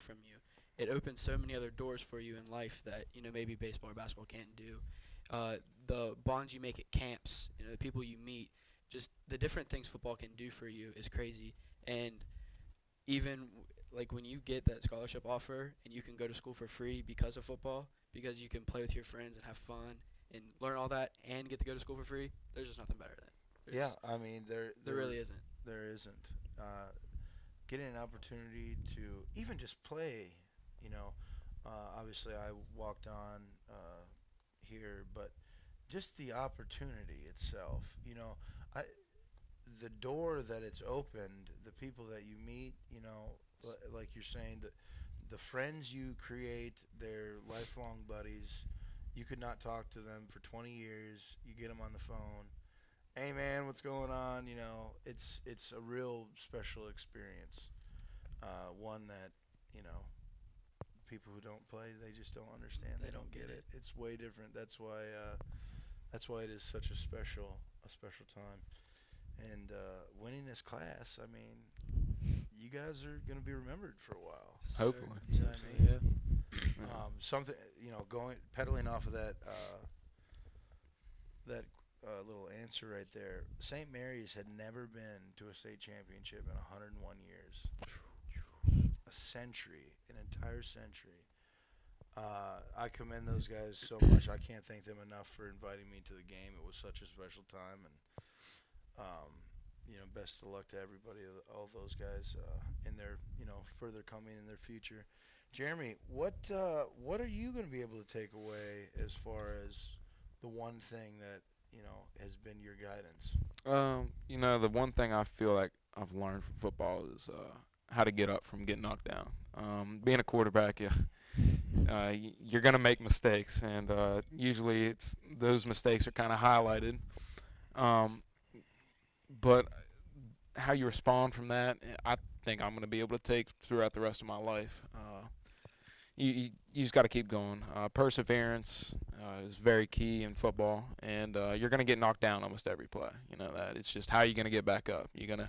from you. It opens so many other doors for you in life that maybe baseball or basketball can't do. The bonds you make at camps, the people you meet, just the different things football can do for you is crazy. And even like when you get that scholarship offer and you can go to school for free because of football, because you can play with your friends and have fun and learn all that and get to go to school for free, there's just nothing better than. Yeah, I mean There really isn't. there isn't. Getting an opportunity to even just play, you know, obviously I walked on here, but just the opportunity itself, I the door that it's opened, the people that you meet, like you're saying, the friends you create, they're lifelong buddies. You could not talk to them for 20 years. You get them on the phone. Hey man, what's going on? It's a real special experience. One that people who don't play, they just don't understand. They don't get it. It's way different. That's why it is such a special time. And winning this class, I mean, you guys are going to be remembered for a while. Hopefully. You know what I mean? Yeah. Something, pedaling off of that little answer right there. St. Mary's had never been to a state championship in 101 years. A century, an entire century. I commend those guys so much. I can't thank them enough for inviting me to the game. It was such a special time, and best of luck to everybody, all those guys in their further coming in their future. Jeremy, what are you going to be able to take away as far as the one thing that has been your guidance? The one thing I feel like I've learned from football is how to get up from getting knocked down. Being a quarterback, you're gonna make mistakes, and usually those mistakes are kind of highlighted. But how you respond from that, I think I'm gonna be able to take throughout the rest of my life. You just got to keep going. Perseverance is very key in football, and you're going to get knocked down almost every play. You know that. It's just how you're going to get back up. You're going to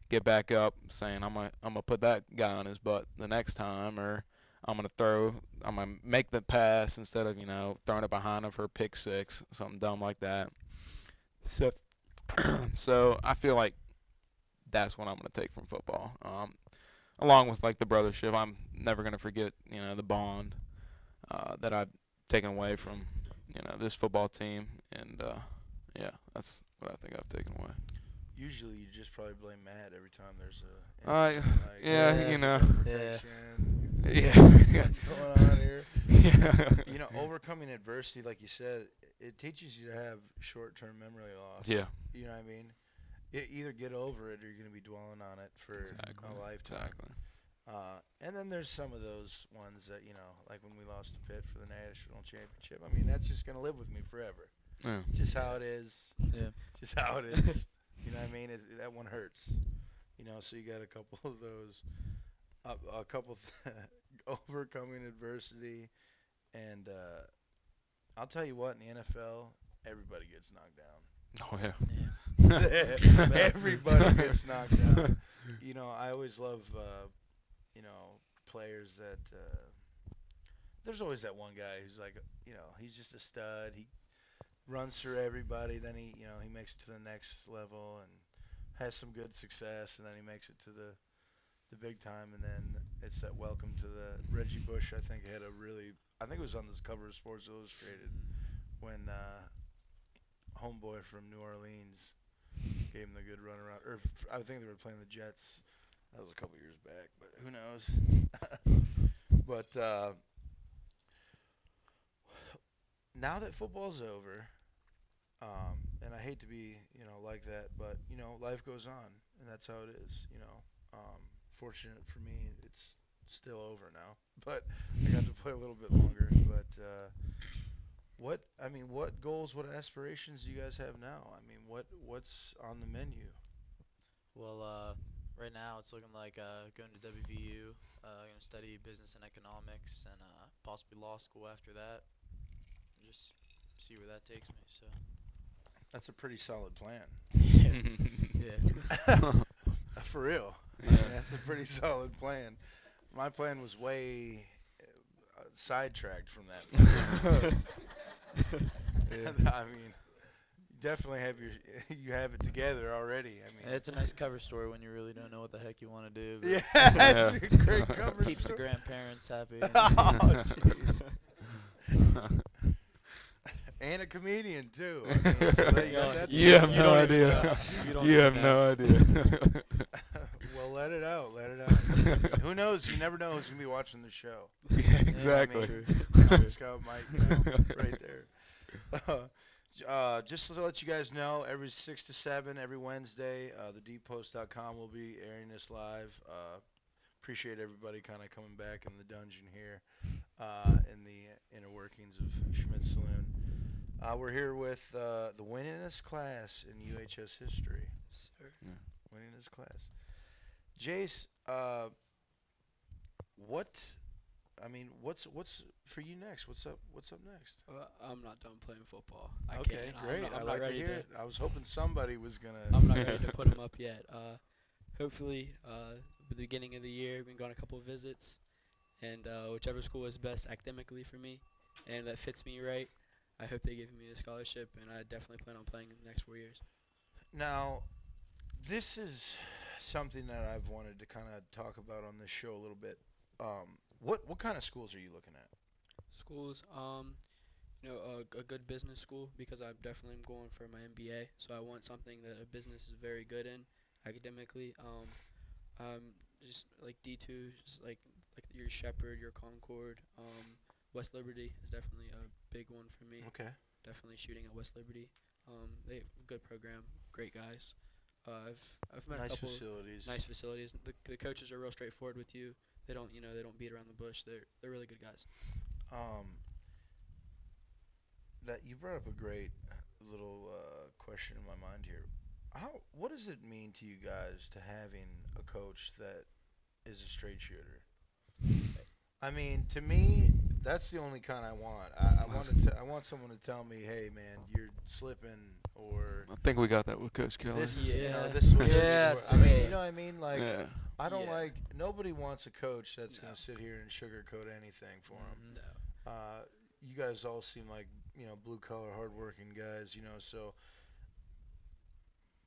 get back up saying, I'm gonna put that guy on his butt the next time, or I'm going to make the pass instead of, throwing it behind him for a pick six, something dumb like that. So, so I feel like that's what I'm going to take from football. Along with like the brothership, I'm never gonna forget the bond that I've taken away from this football team, and that's what I think I've taken away. Usually, you just probably blame Matt every time there's what's going on here? Overcoming adversity, like you said, it teaches you to have short-term memory loss. Yeah. You know what I mean? Either get over it or you're going to be dwelling on it for a lifetime. Exactly. And then there's some of those ones that, like when we lost to Pitt for the national championship. I mean, that's just going to live with me forever. Yeah. It's just how it is. Yeah. It's just how it is. You know what I mean? That one hurts. So you got a couple of those, overcoming adversity. And I'll tell you what, in the NFL, everybody gets knocked down. Oh, yeah. Everybody gets knocked down. I always love, players that there's always that one guy who's like, he's just a stud. He runs through everybody. Then he makes it to the next level and has some good success. And then he makes it to the big time. And then it's that welcome to the Reggie Bush. I think it was on this cover of Sports Illustrated when homeboy from New Orleans gave him the good run around. Or I think they were playing the Jets. That was a couple years back, but who knows? But now that football's over, and I hate to be, like that, but, life goes on, and that's how it is, Fortunate for me, it's still over now, but I got to play a little bit longer. But what goals, what aspirations do you guys have now? I mean, what's on the menu? Well, right now it's looking like going to WVU, going to study business and economics, and possibly law school after that. Just see where that takes me. So That's a pretty solid plan. yeah. For real. Yeah. That's a pretty solid plan. My plan was way sidetracked from that. I mean, definitely have you have it together already. I mean, It's a nice cover story when you really don't know what the heck you want to do. yeah, that's a great cover Keeps the story. grandparents happy. Oh, jeez. And a comedian too. I mean, so you got that You have together. no don't even idea. know. You don't You even have know. no idea. Well, let it out. Let it out. Who knows? You never know who's gonna be watching the show. Yeah, exactly. Scout Mike, right there. Just to let you guys know, every 6 to 7, every Wednesday, thedeeppost.com will be airing this live. Appreciate everybody kind of coming back in the dungeon here in the inner workings of Schmitt Saloon. We're here with the winningest class in UHS history. Sir. Winningest class. Jace, what's for you next? What's up next? I'm not done playing football. I Okay, can't. great. I'm I not like to ready hear to. it. I was hoping somebody was gonna. I'm not ready to put them up yet. Hopefully, at the beginning of the year, we've been going a couple of visits, and whichever school is best academically for me, and that fits me right, I hope they give me a scholarship, and I definitely plan on playing in the next 4 years. Now, this is something that I've wanted to kind of talk about on this show a little bit. What kind of schools are you looking at? Schools, a good business school, because I definitely am going for my MBA, so I want something that a business is very good in academically. Just like D2, just like your Shepherd, your Concord, West Liberty is definitely a big one for me. Okay. Definitely shooting at West Liberty. They have a good program, great guys. I've met a Nice couple facilities. nice facilities. The coaches are real straightforward with you. They don't beat around the bush. They're really good guys. That you brought up a great little question in my mind here. What does it mean to you guys to having a coach that is a straight shooter? I mean, to me, that's the only kind I want. I want someone to tell me, "Hey, man, you're slipping," or I think we got that with Coach Kelly. this is Yeah. this is what Yeah, you're it's I mean, insane. you know what I mean? Like, Yeah. I don't Yeah. like nobody wants a coach that's No. gonna sit here and sugarcoat anything for them. No. You guys all seem like blue collar, hardworking guys. So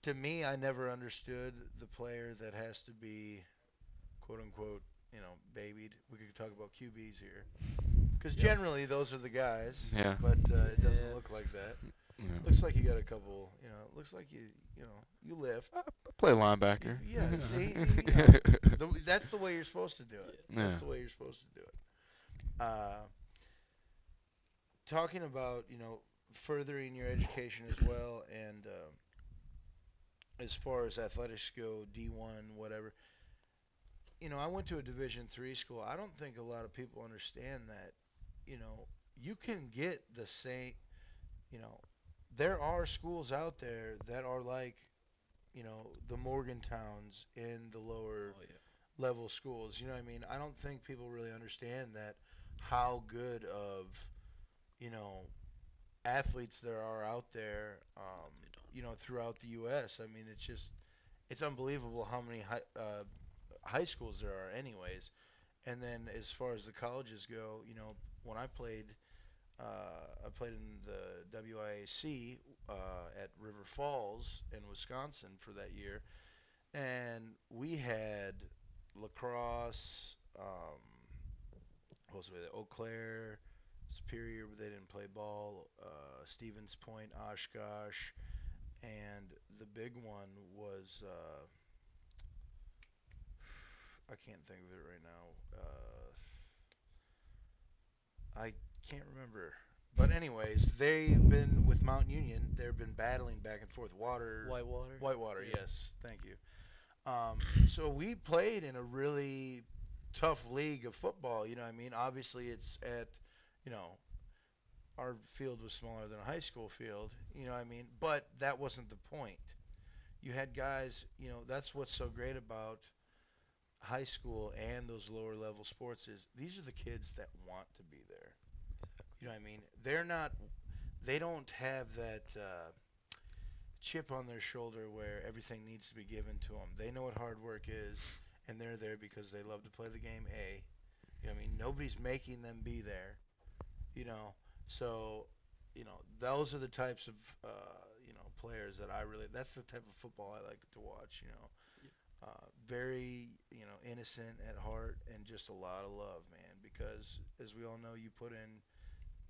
to me, I never understood the player that has to be, quote unquote, babied. We could talk about QBs here, because Yep. generally those are the guys. Yeah. But it doesn't Yeah. look like that. Yeah. Looks like you got a couple. Looks like you lift. I play linebacker. Yeah, see, that's the way you're supposed to do it. Yeah. That's the way you're supposed to do it. Talking about furthering your education as well, and as far as athletics go, D1, whatever. I went to a Division III school. I don't think a lot of people understand that. You can get the same. There are schools out there that are like, the Morgantowns in the lower Oh, yeah. level schools. You know what I mean? I don't think people really understand that how good of, athletes there are out there, They don't. throughout the U.S. I mean, it's unbelievable how many high schools there are anyways. And then as far as the colleges go, when I played in the WIAC at River Falls in Wisconsin for that year, and we had lacrosse, what was it, Eau Claire, Superior, but they didn't play ball, Stevens Point, Oshkosh, and the big one was, I can't think of it right now. I can't remember. But anyways, they've been with Mount Union. They've been battling back and forth. Whitewater, Yeah. yes. Thank you. So we played in a really tough league of football. You know what I mean? Obviously, it's at, our field was smaller than a high school field. You know what I mean? But that wasn't the point. You had guys, that's what's so great about high school and those lower level sports is these are the kids that want to be there. You know what I mean? They don't have that chip on their shoulder where everything needs to be given to them. They know what hard work is, and they're there because they love to play the game. You know what I mean? Nobody's making them be there. You know, so those are the types of players that I really. That's the type of football I like to watch. Very innocent at heart and just a lot of love, man. Because as we all know, you put in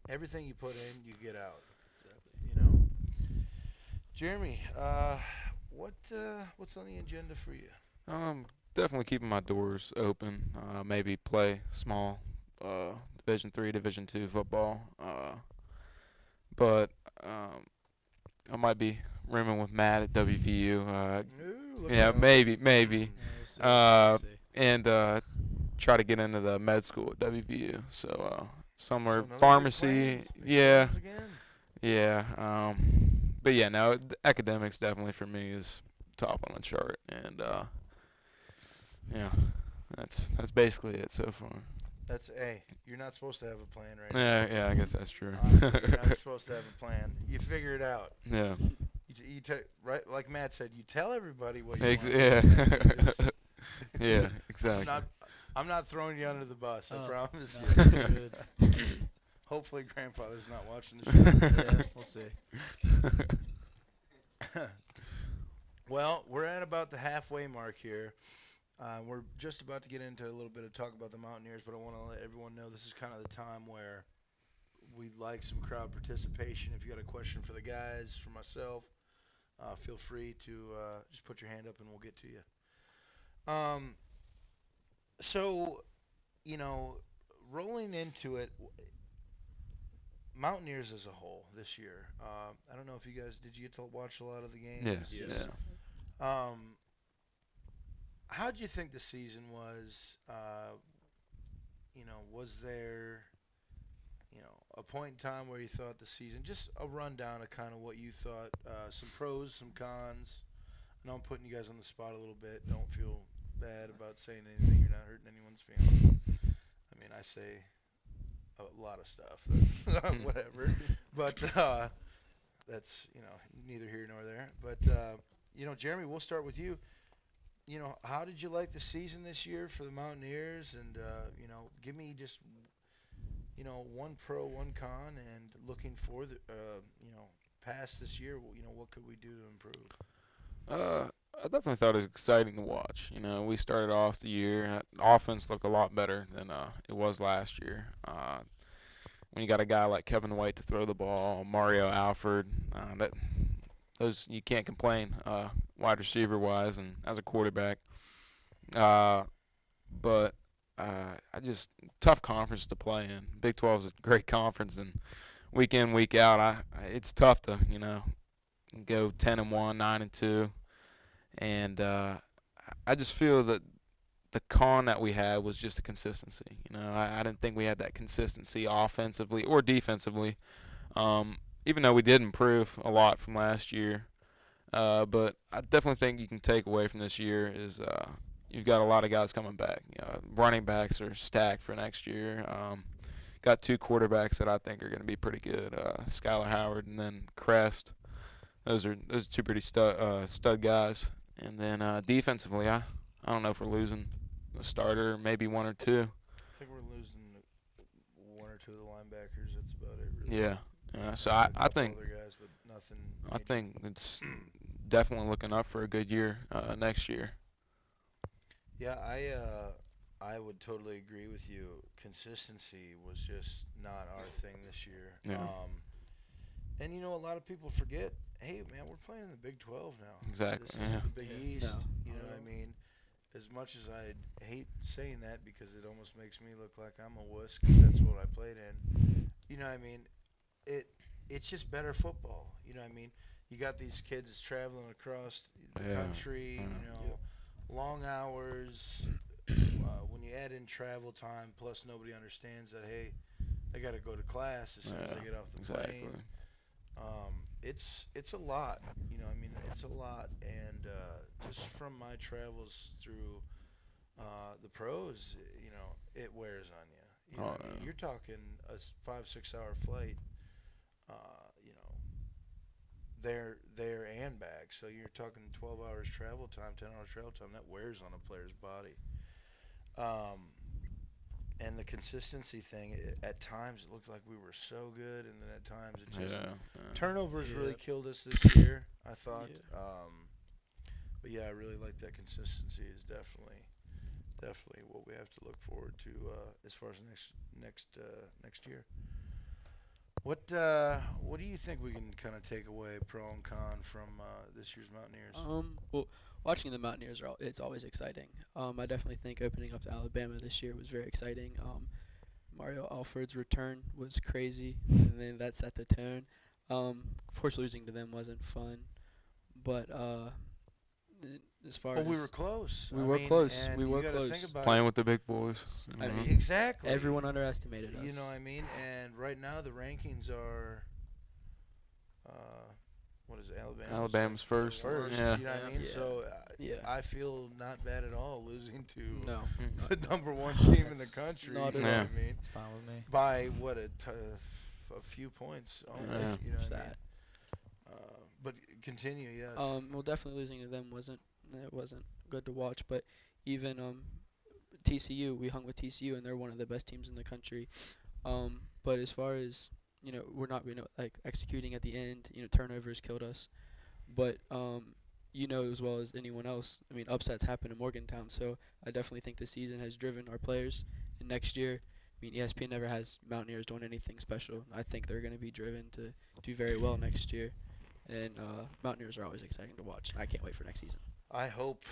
everything you put in, you get out. Exactly. Jeremy, what's on the agenda for you? Definitely keeping my doors open. Maybe play small Division III, Division II football. But I might be rooming with Matt at WVU. Yeah, maybe. We'll see. And try to get into the med school at WVU. So somewhere So none of your pharmacy. plans? Big Yeah, plans again? yeah. But yeah, no, academics definitely for me is top on the chart, and yeah, that's basically it so far. You're not supposed to have a plan right now. Yeah, I guess that's true. Honestly, you're not supposed to have a plan. You figure it out. Yeah. Right, like Matt said, you tell everybody what you Ex- want. yeah. Just- Yeah, exactly. I'm not throwing you under the bus. I promise no, you. you're good. Hopefully, grandfather's not watching the show. Yeah, we'll see. Well, we're at about the halfway mark here. We're just about to get into a little bit of talk about the Mountaineers, but I want to let everyone know this is kind of the time where we'd like some crowd participation. If you got a question for the guys, for myself, feel free to just put your hand up and we'll get to you. So, rolling into it, Mountaineers as a whole this year. I don't know if you guys did you get to watch a lot of the games? Yes. Yeah. How do you think the season was? Was there, a point in time where you thought the season, just a rundown of kind of what you thought, some pros, some cons. I know I'm putting you guys on the spot a little bit. Don't feel bad about saying anything. You're not hurting anyone's feelings. I mean, I say a lot of stuff, whatever. But that's, neither here nor there. But, Jeremy, we'll start with you. How did you like the season this year for the Mountaineers? And, give me just, one pro, one con, and looking for the, past this year, what could we do to improve? I definitely thought it was exciting to watch. We started off the year, offense looked a lot better than it was last year. When you got a guy like Kevin White to throw the ball, Mario Alford, those you can't complain wide receiver wise and as a quarterback. But I just tough conference to play in. Big 12 is a great conference, and week in week out, it's tough to go 10-1, 9-2, and I just feel that the con that we had was just the consistency. I didn't think we had that consistency offensively or defensively, even though we did improve a lot from last year. But I definitely think you can take away from this year is you've got a lot of guys coming back. Running backs are stacked for next year. Got two quarterbacks that I think are going to be pretty good, Skylar Howard and then Crest. Those are two pretty stud guys. And then defensively, I don't know if we're losing a starter, maybe one or two. I think we're losing one or two of the linebackers. That's about it, really. Yeah. So I think other guys, but nothing I major. think it's definitely looking up for a good year next year. Yeah, I would totally agree with you. Consistency was just not our thing this year. Yeah. And a lot of people forget. Hey, man, we're playing in the Big 12 now. Exactly. This isn't the Big Yeah. East. No. You know what I mean? As much as I hate saying that because it almost makes me look like I'm a wuss because that's what I played in. You know what I mean? It's just better football. You know what I mean? You got these kids that's traveling across the country, long hours. When you add in travel time, plus nobody understands that, hey, they got to go to class as soon as they get off the plane. It's a lot. It's a lot. And just from my travels through the pros, it wears on you. You're talking a 5-6 hour flight. there and back. So you're talking 12 hours travel time, 10 hours travel time. That wears on a player's body. And the consistency thing, at times it looked like we were so good, and then at times it just turnovers really killed us this year, I thought. But yeah, I really like that consistency. Is definitely what we have to look forward to as far as next year. What do you think we can kind of take away pro and con from this year's Mountaineers? Well, watching the Mountaineers it's always exciting. I definitely think opening up to Alabama this year was very exciting. Mario Alford's return was crazy, and then that set the tone. Of course, losing to them wasn't fun, but as far But as we were close. we were close. And We you were gotta close. think about Playing with the big boys. I Mhm. mean, exactly. everyone underestimated us. You know what I mean? And right now the rankings are, what is it, Alabama's first. Yeah. You know what I mean? Yeah. So Yeah. I feel not bad at all losing to No. the number one team in the That's country. not You at know all. what I mean? It's fine with me. By what a few points only. Yeah. You know what I mean? That. But continue, yes. Well, definitely losing to them wasn't good to watch. But even TCU, we hung with TCU, and they're one of the best teams in the country. But as far as we're not executing at the end. Turnovers killed us. But as well as anyone else, I mean, upsets happen in Morgantown. So I definitely think this season has driven our players. And next year, I mean, ESPN never has Mountaineers doing anything special. I think they're going to be driven to do very well next year. And Mountaineers are always exciting to watch. I can't wait for next season. I hope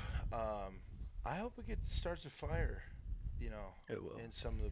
it starts a fire, It will. in some of the